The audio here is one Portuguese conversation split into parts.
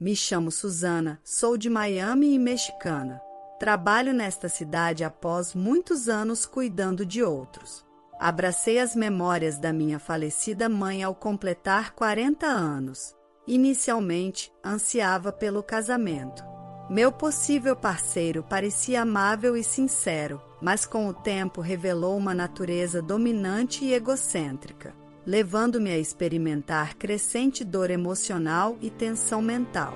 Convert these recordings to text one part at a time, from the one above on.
Me chamo Susana, sou de Miami e mexicana. Trabalho nesta cidade após muitos anos cuidando de outros. Abracei as memórias da minha falecida mãe ao completar 40 anos. Inicialmente, ansiava pelo casamento. Meu possível parceiro parecia amável e sincero, mas com o tempo revelou uma natureza dominante e egocêntrica, levando-me a experimentar crescente dor emocional e tensão mental.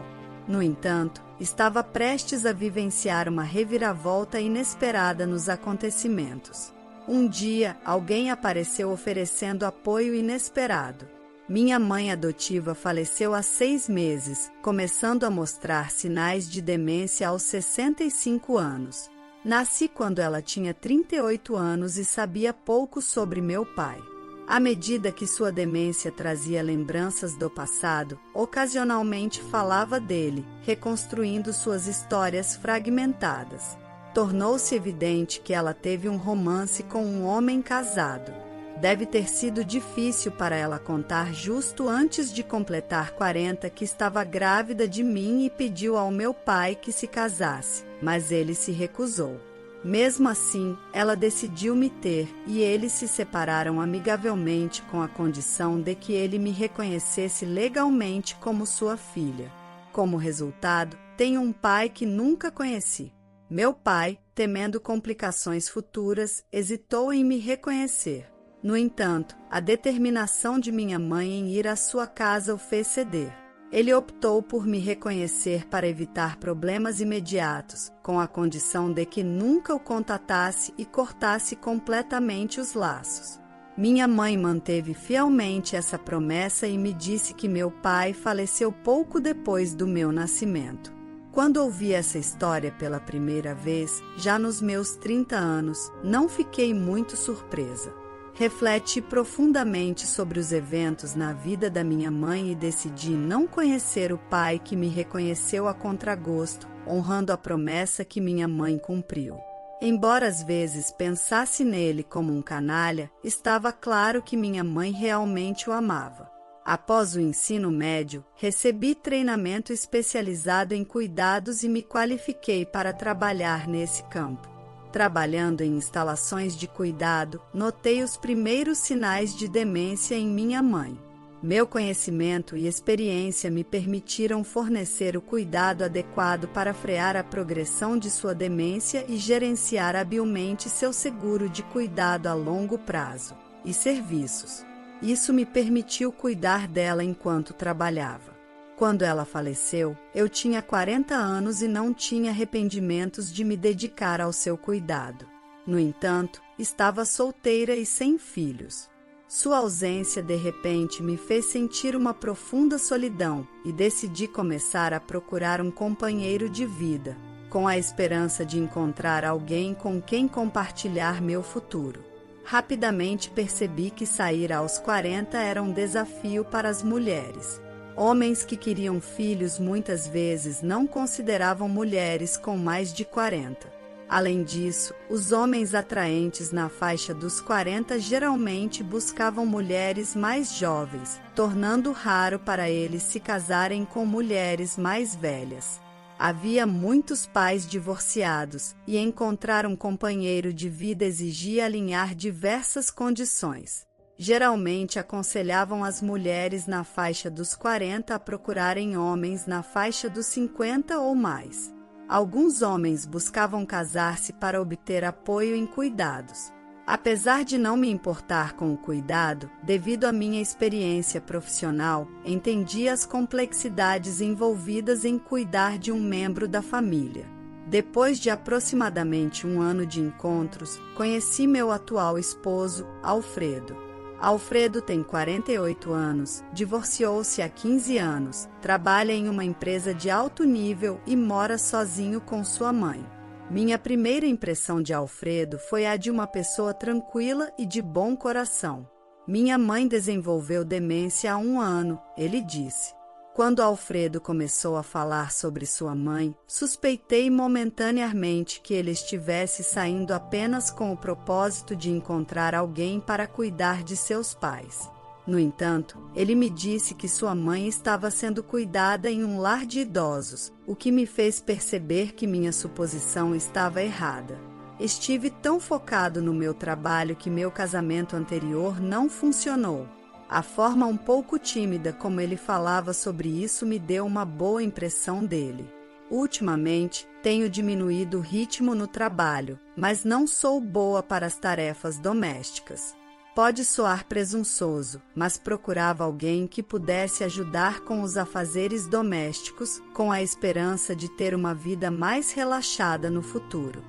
No entanto, estava prestes a vivenciar uma reviravolta inesperada nos acontecimentos. Um dia, alguém apareceu oferecendo apoio inesperado. Minha mãe adotiva faleceu há 6 meses, começando a mostrar sinais de demência aos 65 anos. Nasci quando ela tinha 38 anos e sabia pouco sobre meu pai. À medida que sua demência trazia lembranças do passado, ocasionalmente falava dele, reconstruindo suas histórias fragmentadas. Tornou-se evidente que ela teve um romance com um homem casado. Deve ter sido difícil para ela contar justo antes de completar 40 que estava grávida de mim e pediu ao meu pai que se casasse, mas ele se recusou. Mesmo assim, ela decidiu me ter e eles se separaram amigavelmente com a condição de que ele me reconhecesse legalmente como sua filha. Como resultado, tenho um pai que nunca conheci. Meu pai, temendo complicações futuras, hesitou em me reconhecer. No entanto, a determinação de minha mãe em ir à sua casa o fez ceder. Ele optou por me reconhecer para evitar problemas imediatos, com a condição de que nunca o contatasse e cortasse completamente os laços. Minha mãe manteve fielmente essa promessa e me disse que meu pai faleceu pouco depois do meu nascimento. Quando ouvi essa história pela primeira vez, já nos meus 30 anos, não fiquei muito surpresa. Refleti profundamente sobre os eventos na vida da minha mãe e decidi não conhecer o pai que me reconheceu a contragosto, honrando a promessa que minha mãe cumpriu. Embora às vezes pensasse nele como um canalha, estava claro que minha mãe realmente o amava. Após o ensino médio, recebi treinamento especializado em cuidados e me qualifiquei para trabalhar nesse campo. Trabalhando em instalações de cuidado, notei os primeiros sinais de demência em minha mãe. Meu conhecimento e experiência me permitiram fornecer o cuidado adequado para frear a progressão de sua demência e gerenciar habilmente seu seguro de cuidado a longo prazo e serviços. Isso me permitiu cuidar dela enquanto trabalhava. Quando ela faleceu, eu tinha 40 anos e não tinha arrependimentos de me dedicar ao seu cuidado. No entanto, estava solteira e sem filhos. Sua ausência de repente me fez sentir uma profunda solidão e decidi começar a procurar um companheiro de vida, com a esperança de encontrar alguém com quem compartilhar meu futuro. Rapidamente percebi que sair aos 40 era um desafio para as mulheres. Homens que queriam filhos muitas vezes não consideravam mulheres com mais de 40. Além disso, os homens atraentes na faixa dos 40 geralmente buscavam mulheres mais jovens, tornando raro para eles se casarem com mulheres mais velhas. Havia muitos pais divorciados e encontrar um companheiro de vida exigia alinhar diversas condições. Geralmente aconselhavam as mulheres na faixa dos 40 a procurarem homens na faixa dos 50 ou mais. Alguns homens buscavam casar-se para obter apoio em cuidados. Apesar de não me importar com o cuidado, devido à minha experiência profissional, entendi as complexidades envolvidas em cuidar de um membro da família. Depois de aproximadamente 1 ano de encontros, conheci meu atual esposo, Alfredo. Alfredo tem 48 anos, divorciou-se há 15 anos, trabalha em uma empresa de alto nível e mora sozinho com sua mãe. Minha primeira impressão de Alfredo foi a de uma pessoa tranquila e de bom coração. Minha mãe desenvolveu demência há 1 ano, ele disse. Quando Alfredo começou a falar sobre sua mãe, suspeitei momentaneamente que ele estivesse saindo apenas com o propósito de encontrar alguém para cuidar de seus pais. No entanto, ele me disse que sua mãe estava sendo cuidada em um lar de idosos, o que me fez perceber que minha suposição estava errada. Estive tão focado no meu trabalho que meu casamento anterior não funcionou. A forma um pouco tímida como ele falava sobre isso me deu uma boa impressão dele. Ultimamente, tenho diminuído o ritmo no trabalho, mas não sou boa para as tarefas domésticas. Pode soar presunçoso, mas procurava alguém que pudesse ajudar com os afazeres domésticos, com a esperança de ter uma vida mais relaxada no futuro.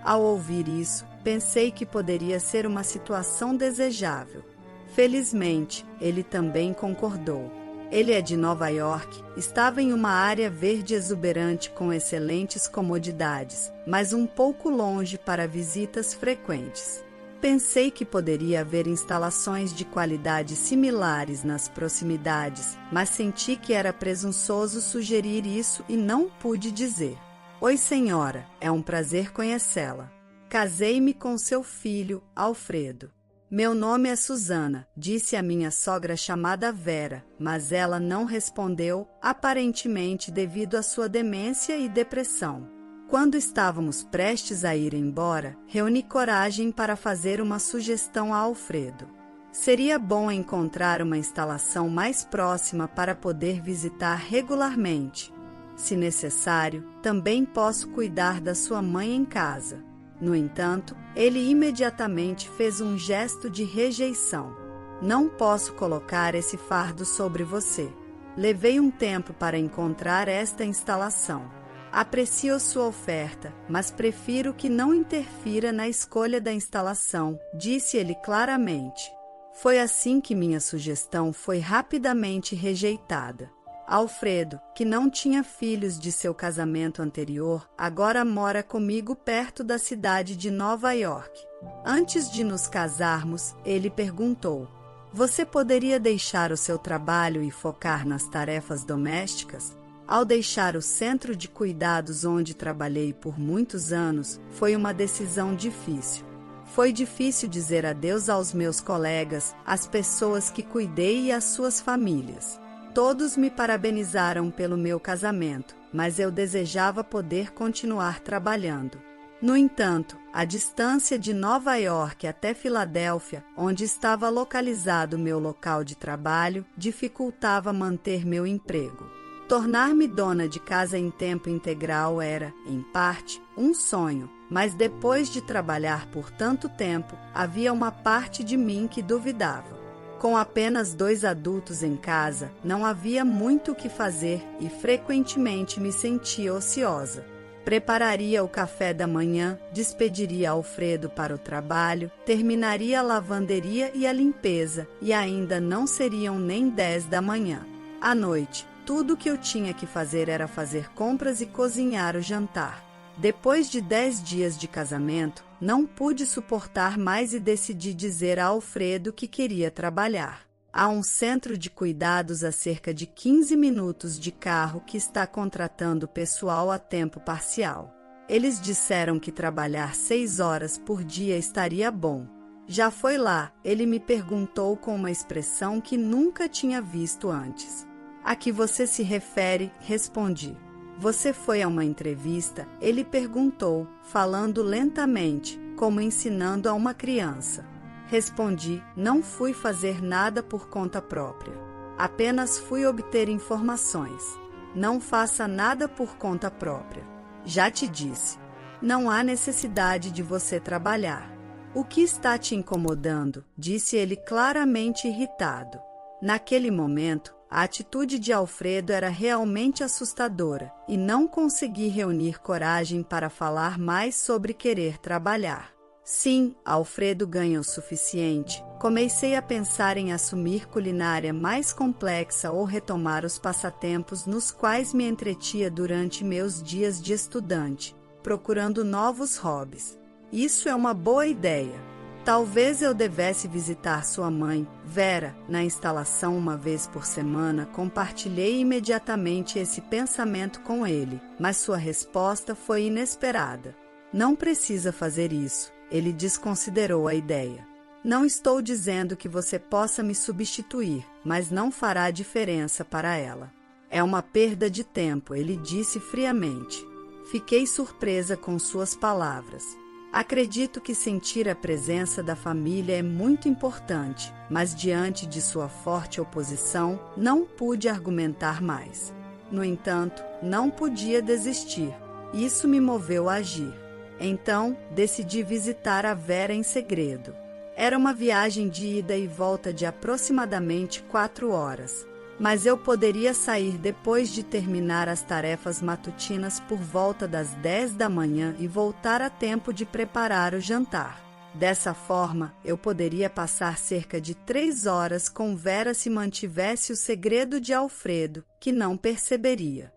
Ao ouvir isso, pensei que poderia ser uma situação desejável. Felizmente, ele também concordou. Ele é de Nova York, estava em uma área verde exuberante com excelentes comodidades, mas um pouco longe para visitas frequentes. Pensei que poderia haver instalações de qualidade similares nas proximidades, mas senti que era presunçoso sugerir isso e não pude dizer. Oi, senhora, é um prazer conhecê-la. Casei-me com seu filho, Alfredo. Meu nome é Susana, disse a minha sogra chamada Vera, mas ela não respondeu, aparentemente devido à sua demência e depressão. Quando estávamos prestes a ir embora, reuni coragem para fazer uma sugestão a Alfredo. Seria bom encontrar uma instalação mais próxima para poder visitar regularmente. Se necessário, também posso cuidar da sua mãe em casa. No entanto, ele imediatamente fez um gesto de rejeição. Não posso colocar esse fardo sobre você. Levei um tempo para encontrar esta instalação. Aprecio sua oferta, mas prefiro que não interfira na escolha da instalação, disse ele claramente. Foi assim que minha sugestão foi rapidamente rejeitada. Alfredo, que não tinha filhos de seu casamento anterior, agora mora comigo perto da cidade de Nova York. Antes de nos casarmos, ele perguntou: "Você poderia deixar o seu trabalho e focar nas tarefas domésticas?" Ao deixar o centro de cuidados onde trabalhei por muitos anos, foi uma decisão difícil. Foi difícil dizer adeus aos meus colegas, às pessoas que cuidei e às suas famílias. Todos me parabenizaram pelo meu casamento, mas eu desejava poder continuar trabalhando. No entanto, a distância de Nova York até Filadélfia, onde estava localizado meu local de trabalho, dificultava manter meu emprego. Tornar-me dona de casa em tempo integral era, em parte, um sonho, mas depois de trabalhar por tanto tempo, havia uma parte de mim que duvidava. Com apenas 2 adultos em casa, não havia muito o que fazer e frequentemente me sentia ociosa. Prepararia o café da manhã, despediria Alfredo para o trabalho, terminaria a lavanderia e a limpeza, e ainda não seriam nem 10 da manhã. À noite, tudo o que eu tinha que fazer era fazer compras e cozinhar o jantar. Depois de 10 dias de casamento, não pude suportar mais e decidi dizer a Alfredo que queria trabalhar. Há um centro de cuidados a cerca de 15 minutos de carro que está contratando pessoal a tempo parcial. Eles disseram que trabalhar 6 horas por dia estaria bom. Já foi lá, ele me perguntou com uma expressão que nunca tinha visto antes. A que você se refere? Respondi. Você foi a uma entrevista? Ele perguntou, falando lentamente, como ensinando a uma criança. Respondi, não fui fazer nada por conta própria. Apenas fui obter informações. Não faça nada por conta própria. Já te disse. Não há necessidade de você trabalhar. O que está te incomodando? Disse ele claramente irritado. Naquele momento, a atitude de Alfredo era realmente assustadora e não consegui reunir coragem para falar mais sobre querer trabalhar. Sim, Alfredo ganha o suficiente. Comecei a pensar em assumir culinária mais complexa ou retomar os passatempos nos quais me entretia durante meus dias de estudante, procurando novos hobbies. Isso é uma boa ideia. Talvez eu devesse visitar sua mãe, Vera, na instalação uma vez por semana. Compartilhei imediatamente esse pensamento com ele, mas sua resposta foi inesperada. Não precisa fazer isso, ele desconsiderou a ideia. Não estou dizendo que você possa me substituir, mas não fará diferença para ela. É uma perda de tempo, ele disse friamente. Fiquei surpresa com suas palavras. Acredito que sentir a presença da família é muito importante, mas diante de sua forte oposição, não pude argumentar mais. No entanto, não podia desistir. Isso me moveu a agir. Então, decidi visitar a Vera em segredo. Era uma viagem de ida e volta de aproximadamente 4 horas. Mas eu poderia sair depois de terminar as tarefas matutinas por volta das 10 da manhã e voltar a tempo de preparar o jantar. Dessa forma, eu poderia passar cerca de 3 horas com Vera se mantivesse o segredo de Alfredo, que não perceberia.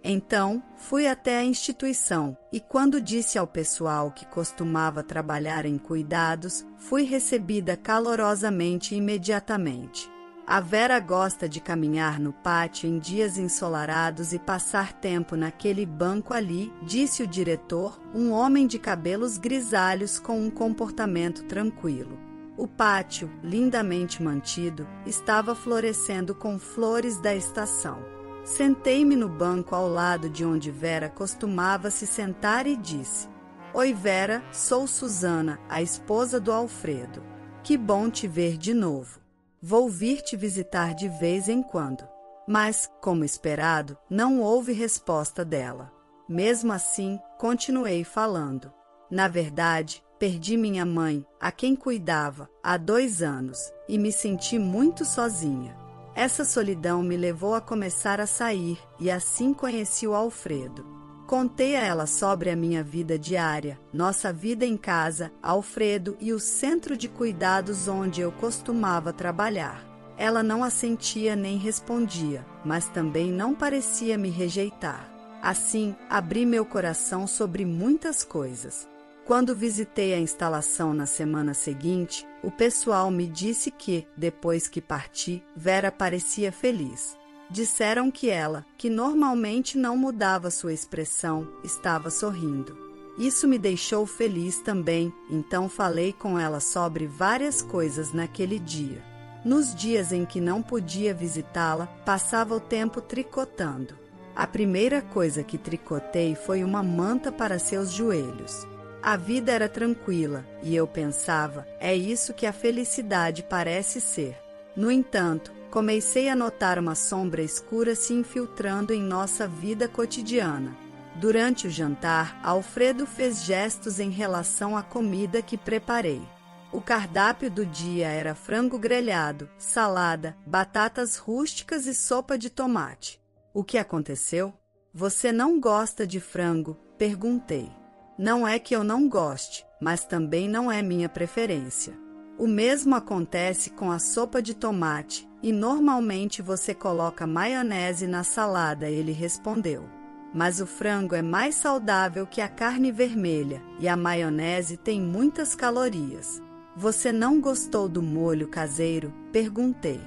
Então, fui até a instituição e quando disse ao pessoal que costumava trabalhar em cuidados, fui recebida calorosamente imediatamente. A Vera gosta de caminhar no pátio em dias ensolarados e passar tempo naquele banco ali, disse o diretor, um homem de cabelos grisalhos com um comportamento tranquilo. O pátio, lindamente mantido, estava florescendo com flores da estação. Sentei-me no banco ao lado de onde Vera costumava se sentar e disse: Oi Vera, sou Susana, a esposa do Alfredo. Que bom te ver de novo. Vou vir te visitar de vez em quando. Mas, como esperado, não houve resposta dela. Mesmo assim, continuei falando. Na verdade, perdi minha mãe, a quem cuidava, há 2 anos, e me senti muito sozinha. Essa solidão me levou a começar a sair, e assim conheci o Alfredo. Contei a ela sobre a minha vida diária, nossa vida em casa, Alfredo e o centro de cuidados onde eu costumava trabalhar. Ela não assentia nem respondia, mas também não parecia me rejeitar. Assim, abri meu coração sobre muitas coisas. Quando visitei a instalação na semana seguinte, o pessoal me disse que, depois que parti, Vera parecia feliz. Disseram que ela, que normalmente não mudava sua expressão, estava sorrindo. Isso me deixou feliz também, então falei com ela sobre várias coisas naquele dia. Nos dias em que não podia visitá-la, passava o tempo tricotando. A primeira coisa que tricotei foi uma manta para seus joelhos. A vida era tranquila, e eu pensava, é isso que a felicidade parece ser. No entanto, comecei a notar uma sombra escura se infiltrando em nossa vida cotidiana. Durante o jantar, Alfredo fez gestos em relação à comida que preparei. O cardápio do dia era frango grelhado, salada, batatas rústicas e sopa de tomate. O que aconteceu? Você não gosta de frango? Perguntei. Não é que eu não goste, mas também não é minha preferência. O mesmo acontece com a sopa de tomate, e normalmente você coloca maionese na salada, ele respondeu. Mas o frango é mais saudável que a carne vermelha, e a maionese tem muitas calorias. Você não gostou do molho caseiro? Perguntei.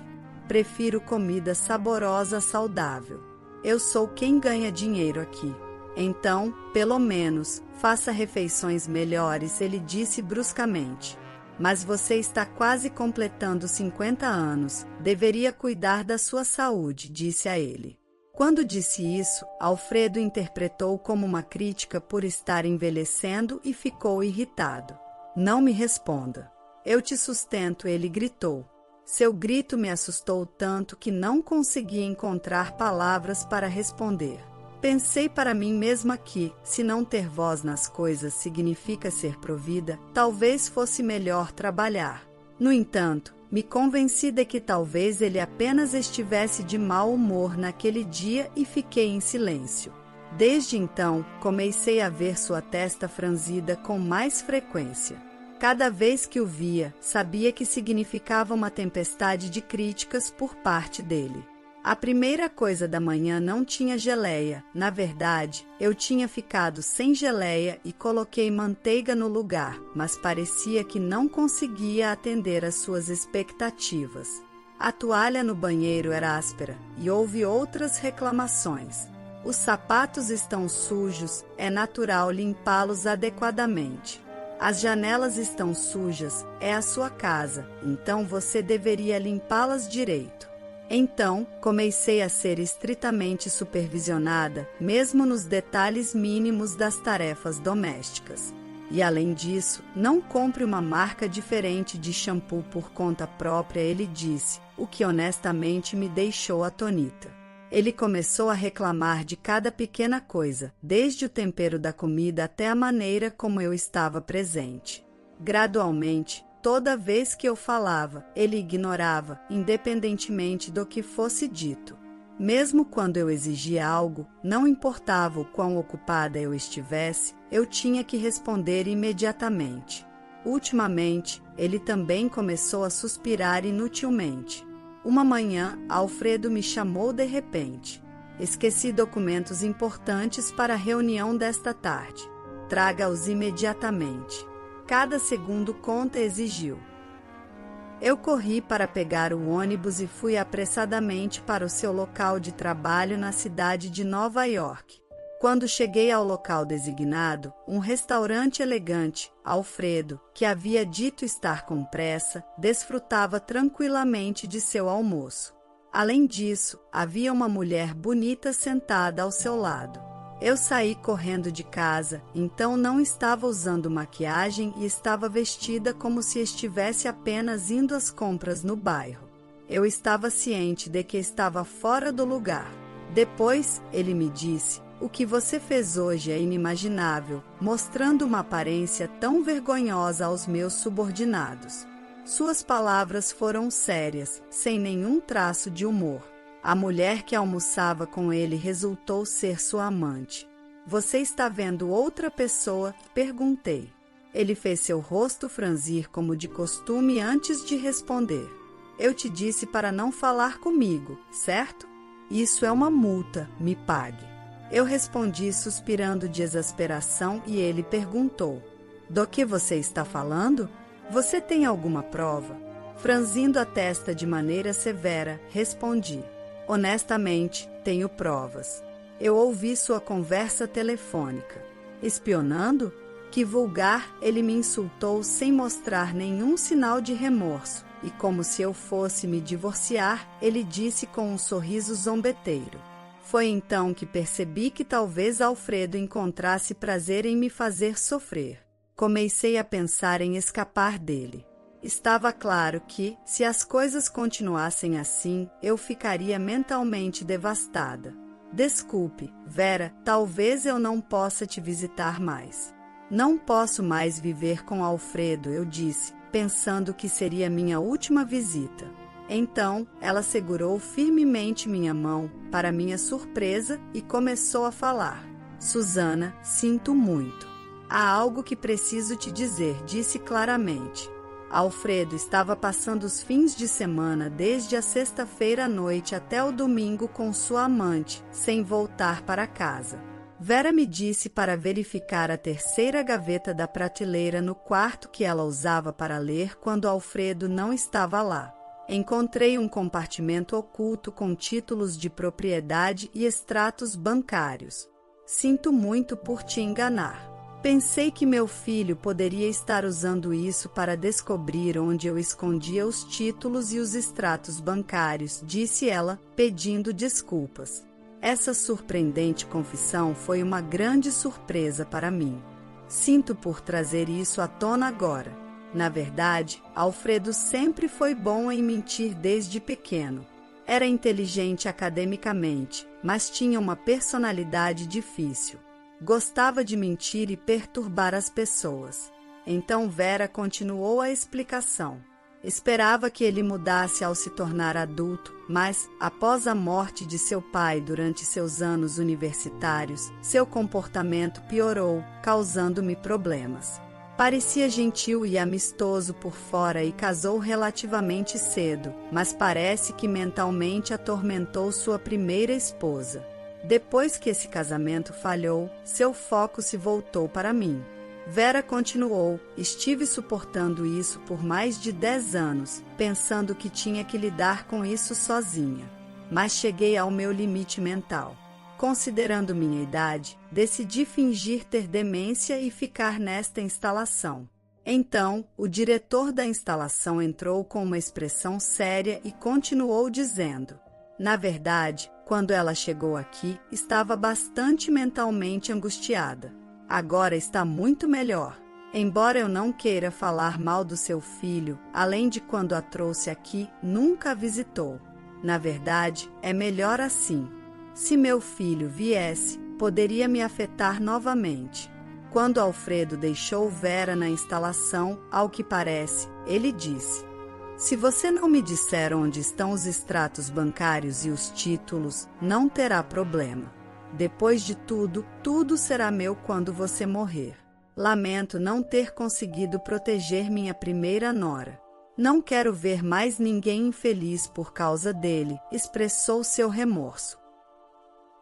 Prefiro comida saborosa saudável. Eu sou quem ganha dinheiro aqui. Então, pelo menos, faça refeições melhores, ele disse bruscamente. Mas você está quase completando 50 anos, deveria cuidar da sua saúde, disse a ele. Quando disse isso, Alfredo interpretou como uma crítica por estar envelhecendo e ficou irritado. Não me responda. Eu te sustento, ele gritou. Seu grito me assustou tanto que não consegui encontrar palavras para responder. Pensei para mim mesma que, se não ter voz nas coisas significa ser provida, talvez fosse melhor trabalhar. No entanto, me convenci de que talvez ele apenas estivesse de mau humor naquele dia e fiquei em silêncio. Desde então, comecei a ver sua testa franzida com mais frequência. Cada vez que o via, sabia que significava uma tempestade de críticas por parte dele. A primeira coisa da manhã não tinha geleia. Na verdade, eu tinha ficado sem geleia e coloquei manteiga no lugar, mas parecia que não conseguia atender às suas expectativas. A toalha no banheiro era áspera e houve outras reclamações. Os sapatos estão sujos, é natural limpá-los adequadamente. As janelas estão sujas, é a sua casa, então você deveria limpá-las direito. Então, comecei a ser estritamente supervisionada, mesmo nos detalhes mínimos das tarefas domésticas. E além disso, não compre uma marca diferente de shampoo por conta própria, ele disse, o que honestamente me deixou atônita. Ele começou a reclamar de cada pequena coisa, desde o tempero da comida até a maneira como eu estava presente. Gradualmente, toda vez que eu falava, ele ignorava, independentemente do que fosse dito. Mesmo quando eu exigia algo, não importava o quão ocupada eu estivesse, eu tinha que responder imediatamente. Ultimamente, ele também começou a suspirar inutilmente. Uma manhã, Alfredo me chamou de repente. Esqueci documentos importantes para a reunião desta tarde. Traga-os imediatamente. Cada segundo conta, exigiu. Eu corri para pegar o ônibus e fui apressadamente para o seu local de trabalho na cidade de Nova York. Quando cheguei ao local designado, um restaurante elegante, Alfredo, que havia dito estar com pressa, desfrutava tranquilamente de seu almoço. Além disso, havia uma mulher bonita sentada ao seu lado. Eu saí correndo de casa, então não estava usando maquiagem e estava vestida como se estivesse apenas indo às compras no bairro. Eu estava ciente de que estava fora do lugar. Depois, ele me disse, o que você fez hoje é inimaginável, mostrando uma aparência tão vergonhosa aos meus subordinados. Suas palavras foram sérias, sem nenhum traço de humor. A mulher que almoçava com ele resultou ser sua amante. Você está vendo outra pessoa? Perguntei. Ele fez seu rosto franzir como de costume antes de responder. Eu te disse para não falar comigo, certo? Isso é uma multa, me pague. Eu respondi suspirando de exasperação e ele perguntou. Do que você está falando? Você tem alguma prova? Franzindo a testa de maneira severa, respondi. Honestamente, tenho provas. Eu ouvi sua conversa telefônica. Espionando? Que vulgar, ele me insultou sem mostrar nenhum sinal de remorso, e como se eu fosse me divorciar, ele disse com um sorriso zombeteiro. Foi então que percebi que talvez Alfredo encontrasse prazer em me fazer sofrer. Comecei a pensar em escapar dele. Estava claro que, se as coisas continuassem assim, eu ficaria mentalmente devastada. Desculpe, Vera, talvez eu não possa te visitar mais. Não posso mais viver com Alfredo, eu disse, pensando que seria minha última visita. Então, ela segurou firmemente minha mão, para minha surpresa, e começou a falar. Susana, sinto muito. Há algo que preciso te dizer, disse claramente. Alfredo estava passando os fins de semana desde a sexta-feira à noite até o domingo com sua amante, sem voltar para casa. Vera me disse para verificar a terceira gaveta da prateleira no quarto que ela usava para ler quando Alfredo não estava lá. Encontrei um compartimento oculto com títulos de propriedade e extratos bancários. Sinto muito por te enganar. Pensei que meu filho poderia estar usando isso para descobrir onde eu escondia os títulos e os extratos bancários, disse ela, pedindo desculpas. Essa surpreendente confissão foi uma grande surpresa para mim. Sinto por trazer isso à tona agora. Na verdade, Alfredo sempre foi bom em mentir desde pequeno. Era inteligente academicamente, mas tinha uma personalidade difícil. Gostava de mentir e perturbar as pessoas. Então Vera continuou a explicação. Esperava que ele mudasse ao se tornar adulto, mas, após a morte de seu pai durante seus anos universitários, seu comportamento piorou, causando-me problemas. Parecia gentil e amistoso por fora e casou relativamente cedo, mas parece que mentalmente atormentou sua primeira esposa. Depois que esse casamento falhou, seu foco se voltou para mim. Vera continuou, estive suportando isso por mais de 10 anos, pensando que tinha que lidar com isso sozinha. Mas cheguei ao meu limite mental. Considerando minha idade, decidi fingir ter demência e ficar nesta instalação. Então, o diretor da instalação entrou com uma expressão séria e continuou dizendo: na verdade, quando ela chegou aqui, estava bastante mentalmente angustiada. Agora está muito melhor. Embora eu não queira falar mal do seu filho, além de quando a trouxe aqui, nunca a visitou. Na verdade, é melhor assim. Se meu filho viesse, poderia me afetar novamente. Quando Alfredo deixou Vera na instalação, ao que parece, ele disse: se você não me disser onde estão os extratos bancários e os títulos, não terá problema. Depois de tudo, tudo será meu quando você morrer. Lamento não ter conseguido proteger minha primeira nora. Não quero ver mais ninguém infeliz por causa dele, expressou seu remorso.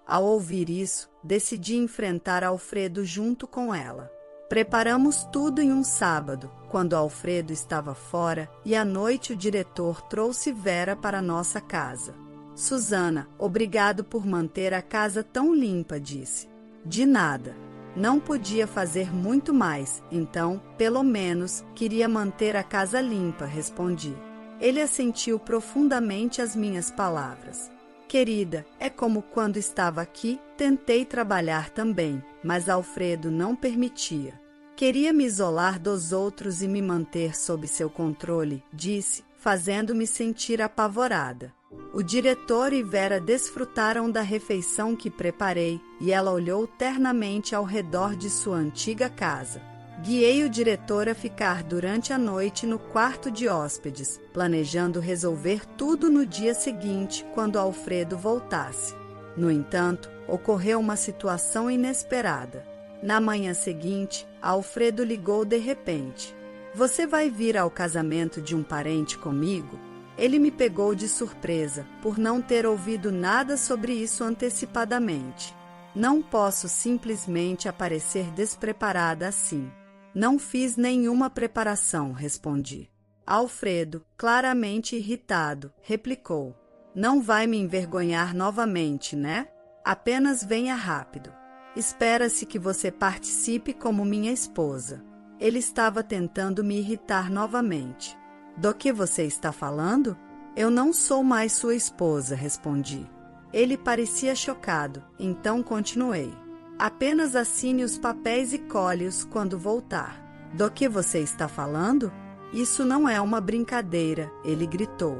Ao ouvir isso, decidi enfrentar Alfredo junto com ela. Preparamos tudo em um sábado, quando Alfredo estava fora, e à noite o diretor trouxe Vera para nossa casa. Susana, obrigado por manter a casa tão limpa, disse. De nada. Não podia fazer muito mais, então, pelo menos, queria manter a casa limpa, respondi. Ele assentiu profundamente às minhas palavras. Querida, é como quando estava aqui, tentei trabalhar também, mas Alfredo não permitia. Queria me isolar dos outros e me manter sob seu controle, disse, fazendo-me sentir apavorada. O diretor e Vera desfrutaram da refeição que preparei e ela olhou ternamente ao redor de sua antiga casa. Guiei o diretor a ficar durante a noite no quarto de hóspedes, planejando resolver tudo no dia seguinte, quando Alfredo voltasse. No entanto, ocorreu uma situação inesperada. Na manhã seguinte, Alfredo ligou de repente. Você vai vir ao casamento de um parente comigo? Ele me pegou de surpresa, por não ter ouvido nada sobre isso antecipadamente. Não posso simplesmente aparecer despreparada assim. Não fiz nenhuma preparação, respondi. Alfredo, claramente irritado, replicou. Não vai me envergonhar novamente, né? Apenas venha rápido. Espera-se que você participe como minha esposa. Ele estava tentando me irritar novamente. Do que você está falando? Eu não sou mais sua esposa, respondi. Ele parecia chocado, então continuei. Apenas assine os papéis e colhe-os quando voltar. Do que você está falando? Isso não é uma brincadeira, ele gritou.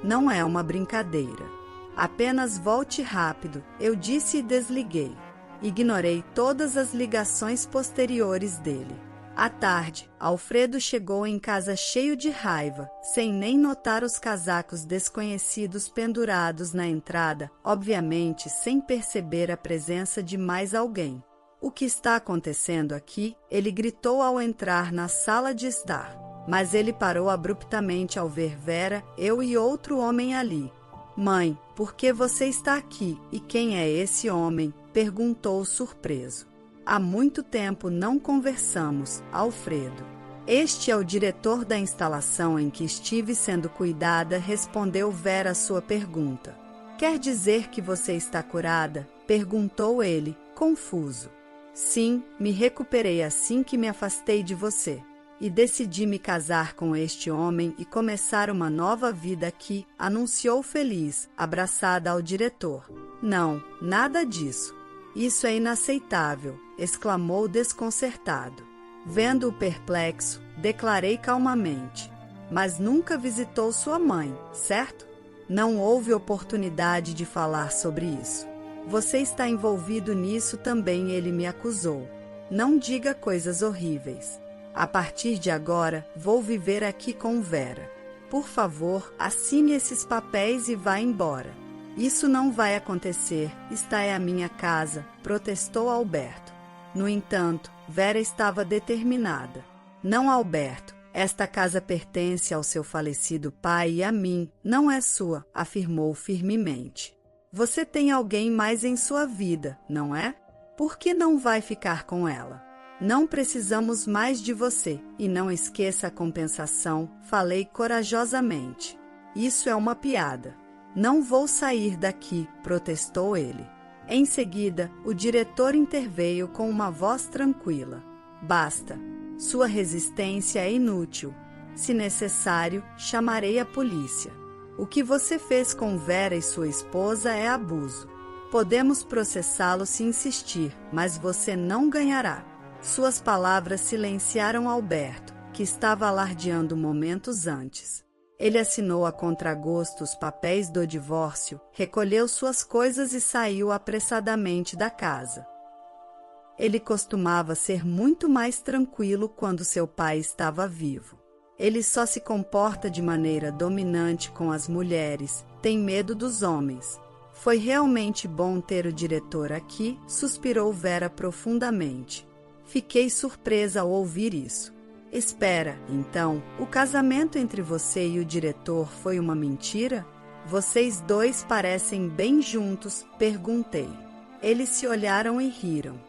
Não é uma brincadeira. Apenas volte rápido, eu disse e desliguei. Ignorei todas as ligações posteriores dele. À tarde, Alfredo chegou em casa cheio de raiva, sem nem notar os casacos desconhecidos pendurados na entrada, obviamente sem perceber a presença de mais alguém. O que está acontecendo aqui? Ele gritou ao entrar na sala de estar. Mas ele parou abruptamente ao ver Vera, eu e outro homem ali. Mãe, por que você está aqui? E quem é esse homem? Perguntou surpreso. Há muito tempo não conversamos, Alfredo. Este é o diretor da instalação em que estive sendo cuidada, respondeu Vera sua pergunta. Quer dizer que você está curada? Perguntou ele, confuso. Sim, me recuperei assim que me afastei de você. E decidi me casar com este homem e começar uma nova vida aqui, anunciou feliz, abraçada ao diretor. Não, nada disso. Isso é inaceitável, exclamou desconcertado. Vendo-o perplexo, declarei calmamente. Mas nunca visitou sua mãe, certo? Não houve oportunidade de falar sobre isso. Você está envolvido nisso também, ele me acusou. Não diga coisas horríveis. A partir de agora, vou viver aqui com Vera. Por favor, assine esses papéis e vá embora. Isso não vai acontecer, esta é a minha casa, protestou Alberto. No entanto, Vera estava determinada. Não, Alberto, esta casa pertence ao seu falecido pai e a mim, não é sua, afirmou firmemente. Você tem alguém mais em sua vida, não é? Por que não vai ficar com ela? Não precisamos mais de você, e não esqueça a compensação, falei corajosamente. Isso é uma piada. Não vou sair daqui, protestou ele. Em seguida, o diretor interveio com uma voz tranquila. Basta. Sua resistência é inútil. Se necessário, chamarei a polícia. O que você fez com Vera e sua esposa é abuso. Podemos processá-lo se insistir, mas você não ganhará. Suas palavras silenciaram Alberto, que estava alardeando momentos antes. Ele assinou a contragosto os papéis do divórcio, recolheu suas coisas e saiu apressadamente da casa. Ele costumava ser muito mais tranquilo quando seu pai estava vivo. Ele só se comporta de maneira dominante com as mulheres, tem medo dos homens. Foi realmente bom ter o diretor aqui, suspirou Vera profundamente. Fiquei surpresa ao ouvir isso. Espera, então, o casamento entre você e o diretor foi uma mentira? Vocês dois parecem bem juntos, perguntei. Eles se olharam e riram.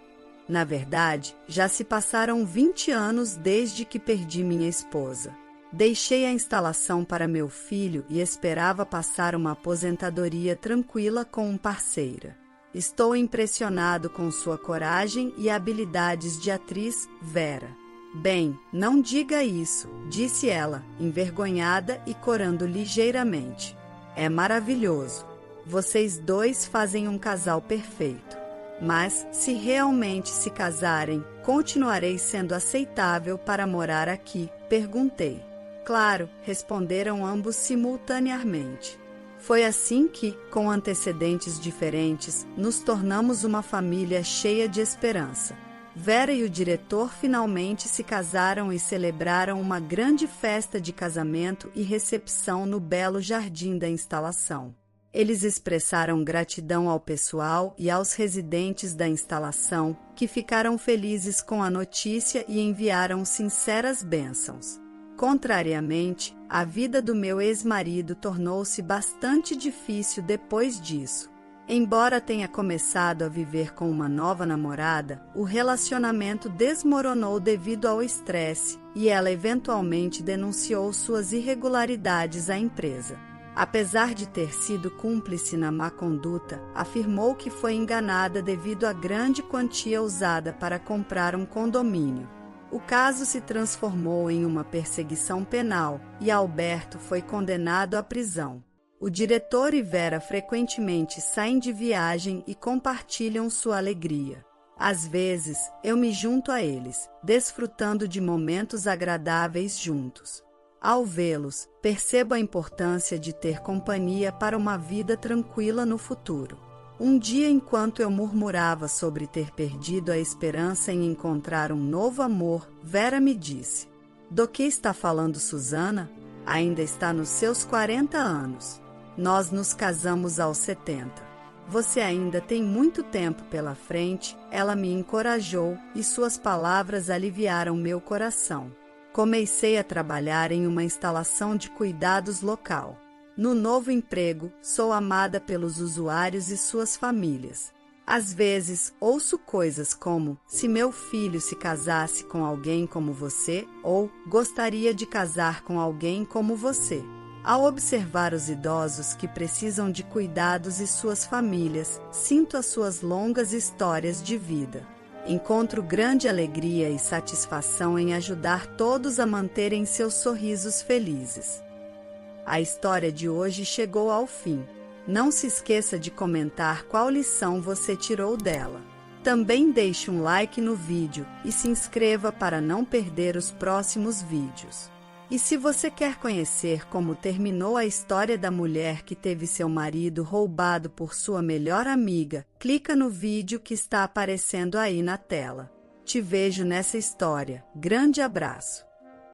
Na verdade, já se passaram 20 anos desde que perdi minha esposa. Deixei a instalação para meu filho e esperava passar uma aposentadoria tranquila com um parceiro. Estou impressionado com sua coragem e habilidades de atriz, Vera. Bem, não diga isso, disse ela, envergonhada e corando ligeiramente. É maravilhoso. Vocês dois fazem um casal perfeito. Mas, se realmente se casarem, continuarei sendo aceitável para morar aqui? Perguntei. Claro, responderam ambos simultaneamente. Foi assim que, com antecedentes diferentes, nos tornamos uma família cheia de esperança. Vera e o diretor finalmente se casaram e celebraram uma grande festa de casamento e recepção no belo jardim da instalação. Eles expressaram gratidão ao pessoal e aos residentes da instalação, que ficaram felizes com a notícia e enviaram sinceras bênçãos. Contrariamente, a vida do meu ex-marido tornou-se bastante difícil depois disso. Embora tenha começado a viver com uma nova namorada, o relacionamento desmoronou devido ao estresse e ela eventualmente denunciou suas irregularidades à empresa. Apesar de ter sido cúmplice na má conduta, afirmou que foi enganada devido à grande quantia usada para comprar um condomínio. O caso se transformou em uma perseguição penal e Alberto foi condenado à prisão. O diretor e Vera frequentemente saem de viagem e compartilham sua alegria. Às vezes, eu me junto a eles, desfrutando de momentos agradáveis juntos. Ao vê-los, percebo a importância de ter companhia para uma vida tranquila no futuro. Um dia, enquanto eu murmurava sobre ter perdido a esperança em encontrar um novo amor, Vera me disse: "Do que está falando Susana? Ainda está nos seus 40 anos. Nós nos casamos aos 70. Você ainda tem muito tempo pela frente." Ela me encorajou e suas palavras aliviaram meu coração. Comecei a trabalhar em uma instalação de cuidados local. No novo emprego, sou amada pelos usuários e suas famílias. Às vezes, ouço coisas como: "Se meu filho se casasse com alguém como você", ou "Gostaria de casar com alguém como você." Ao observar os idosos que precisam de cuidados e suas famílias, sinto as suas longas histórias de vida. Encontro grande alegria e satisfação em ajudar todos a manterem seus sorrisos felizes. A história de hoje chegou ao fim. Não se esqueça de comentar qual lição você tirou dela. Também deixe um like no vídeo e se inscreva para não perder os próximos vídeos. E se você quer conhecer como terminou a história da mulher que teve seu marido roubado por sua melhor amiga, clica no vídeo que está aparecendo aí na tela. Te vejo nessa história. Grande abraço!